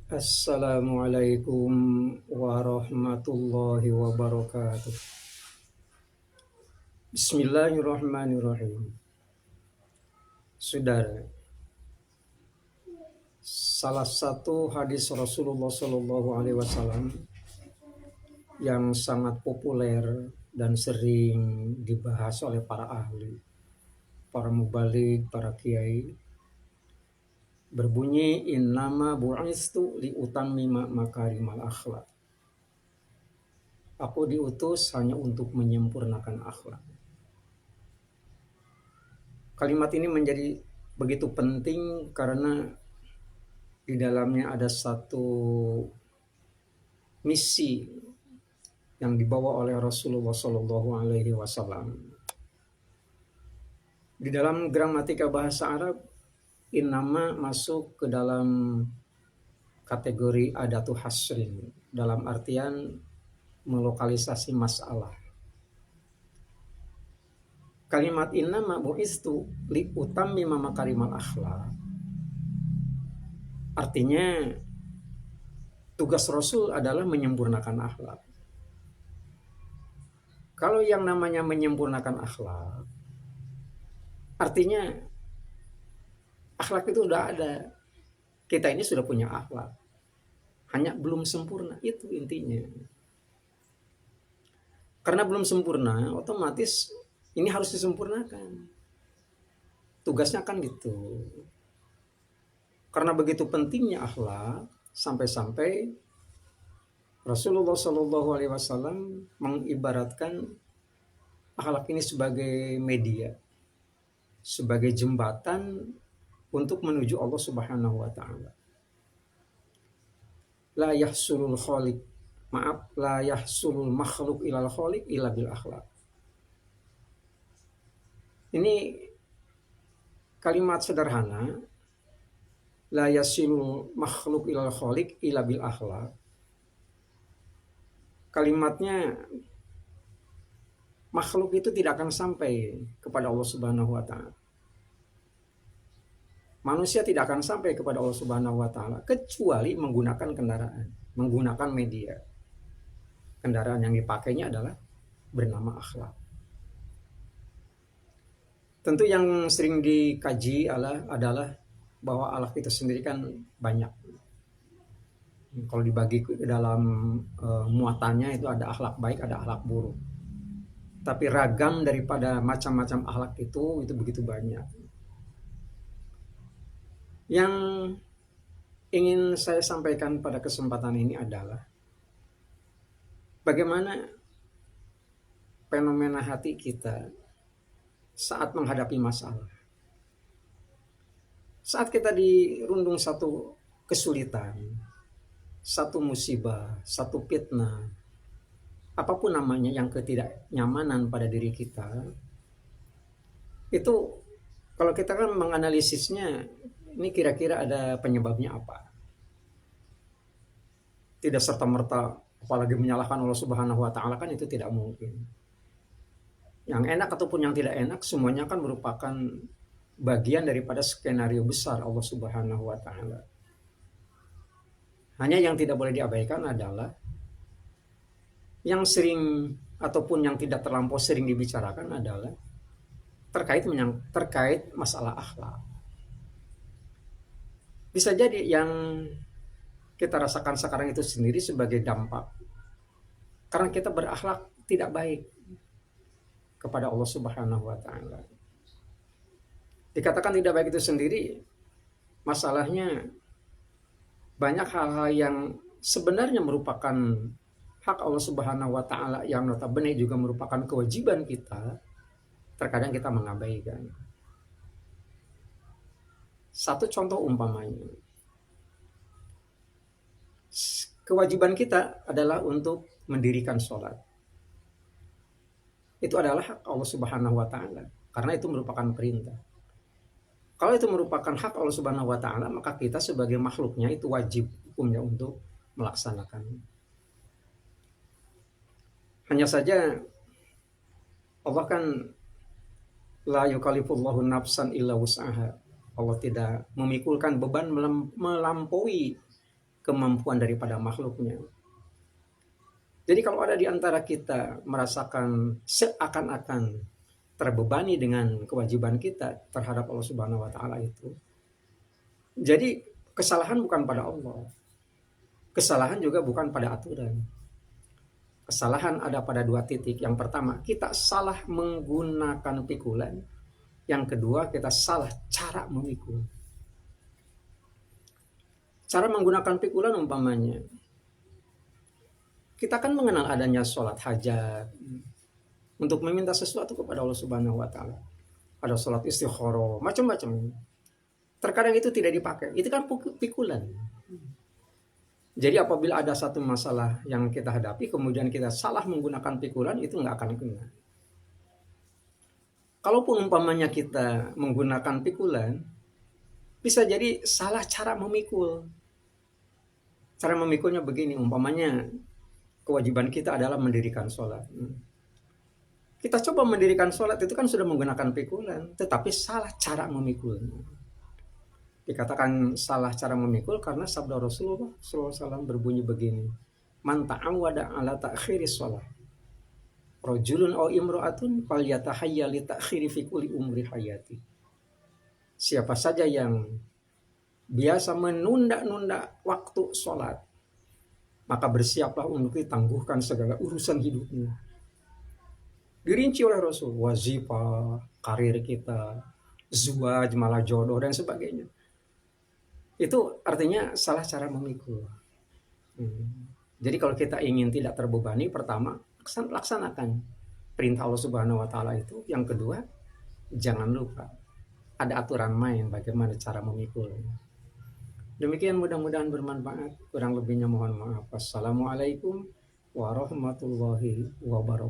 Assalamualaikum warahmatullahi wabarakatuh. Bismillahirrahmanirrahim. Saudara, salah satu hadis Rasulullah Shallallahu Alaihi Wasallam yang sangat populer dan sering dibahas oleh para ahli, para mubaligh, para kiai, berbunyi innama bu'istu liutammima makarimal akhlak. Aku diutus hanya untuk menyempurnakan akhlak. Kalimat ini menjadi begitu penting karena di dalamnya ada satu misi yang dibawa oleh Rasulullah Shallallahu Alaihi Wasallam. Di dalam gramatika bahasa Arab, innama masuk ke dalam kategori adatu hasrin, dalam artian melokalisasi masalah. Kalimat innama bu'istu li utammima makarimal akhlak artinya tugas Rasul adalah menyempurnakan akhlak. Kalau yang namanya menyempurnakan akhlak, artinya akhlak itu udah ada. Kita ini sudah punya akhlak, hanya belum sempurna, itu intinya. Karena belum sempurna, otomatis ini harus disempurnakan. Tugasnya kan gitu. Karena begitu pentingnya akhlak, sampai-sampai Rasulullah Shallallahu Alaihi Wasallam mengibaratkan akhlak ini sebagai media, sebagai jembatan untuk menuju Allah Subhanahu Wa Taala. La yahsulul khaliq, maaf, la yahsulul makhluk ilal khaliq illa bil akhlak. Ini kalimat sederhana, la yasilul makhluk ilal khaliq illa bil akhlak. Kalimatnya makhluk itu tidak akan sampai kepada Allah Subhanahu Wa Taala. Manusia tidak akan sampai kepada Allah Subhanahu Wa Taala kecuali menggunakan kendaraan, menggunakan media. Kendaraan yang dipakainya adalah bernama akhlak. Tentu yang sering dikaji adalah bahwa akhlak itu sendiri kan banyak. Kalau dibagi ke dalam muatannya itu ada akhlak baik, ada akhlak buruk. Tapi ragam daripada macam-macam akhlak itu begitu banyak. Yang ingin saya sampaikan pada kesempatan ini adalah bagaimana fenomena hati kita saat menghadapi masalah. Saat kita dirundung satu kesulitan, satu musibah, satu fitnah, apapun namanya yang ketidaknyamanan pada diri kita, itu kalau kita kan menganalisisnya, ini kira-kira ada penyebabnya apa. Tidak serta-merta apalagi menyalahkan Allah Subhanahu Wa Taala, kan itu tidak mungkin. Yang enak ataupun yang tidak enak semuanya kan merupakan bagian daripada skenario besar Allah Subhanahu Wa Taala. Hanya yang tidak boleh diabaikan adalah yang sering ataupun yang tidak terlampau sering dibicarakan adalah terkait masalah akhlak. Bisa jadi yang kita rasakan sekarang itu sendiri sebagai dampak karena kita berakhlak tidak baik kepada Allah Subhanahu Wa Taala. Dikatakan tidak baik itu sendiri, masalahnya banyak hal-hal yang sebenarnya merupakan hak Allah Subhanahu Wa Taala yang notabene juga merupakan kewajiban kita, terkadang kita mengabaikan. Satu contoh umpamanya, kewajiban kita adalah untuk mendirikan sholat. Itu adalah hak Allah Subhanahu Wa Taala karena itu merupakan perintah. Kalau itu merupakan hak Allah Subhanahu Wa Taala, maka kita sebagai makhluknya itu wajib hukumnya untuk melaksanakannya. Hanya saja Allah kan la yukallifullahu nafsan illa wus'aha. Allah tidak memikulkan beban melampaui kemampuan daripada makhluknya. Jadi kalau ada di antara kita merasakan seakan-akan terbebani dengan kewajiban kita terhadap Allah Subhanahu wa taala itu, jadi kesalahan bukan pada Allah. Kesalahan juga bukan pada aturan. Kesalahan ada pada dua titik. Yang pertama, kita salah menggunakan pikulan. Yang kedua, kita salah cara memikul. Cara menggunakan pikulan umpamanya, kita kan mengenal adanya sholat hajat untuk meminta sesuatu kepada Allah Subhanahu wa taala. Ada sholat istikharah, macam-macam. Terkadang itu tidak dipakai. Itu kan pikulan. Jadi apabila ada satu masalah yang kita hadapi, kemudian kita salah menggunakan pikulan, itu nggak akan kena. Kalaupun umpamanya kita menggunakan pikulan, bisa jadi salah cara memikul. Cara memikulnya begini, umpamanya kewajiban kita adalah mendirikan sholat. Kita coba mendirikan sholat itu kan sudah menggunakan pikulan, tetapi salah cara memikul. Dikatakan salah cara memikul karena sabda Rasulullah SAW berbunyi begini, man ta'awwada ala ta'khiri sholat, rajulun aw imra'atun falyatahayya li ta'khiri fi kulli umri hayati. Siapa saja yang biasa menunda-nunda waktu sholat, maka bersiaplah untuk ditangguhkan segala urusan hidupnya. Dirinci oleh Rasul, wazifah, karir kita, zuwaj, malah jodoh dan sebagainya. Itu artinya salah cara memikul. Jadi kalau kita ingin tidak terbebani, pertama laksanakan perintah Allah Subhanahu wa taala itu. Yang kedua, jangan lupa ada aturan main bagaimana cara memikul. Demikian, mudah-mudahan bermanfaat. Kurang lebihnya mohon maaf. Wassalamualaikum warahmatullahi wabarakatuh.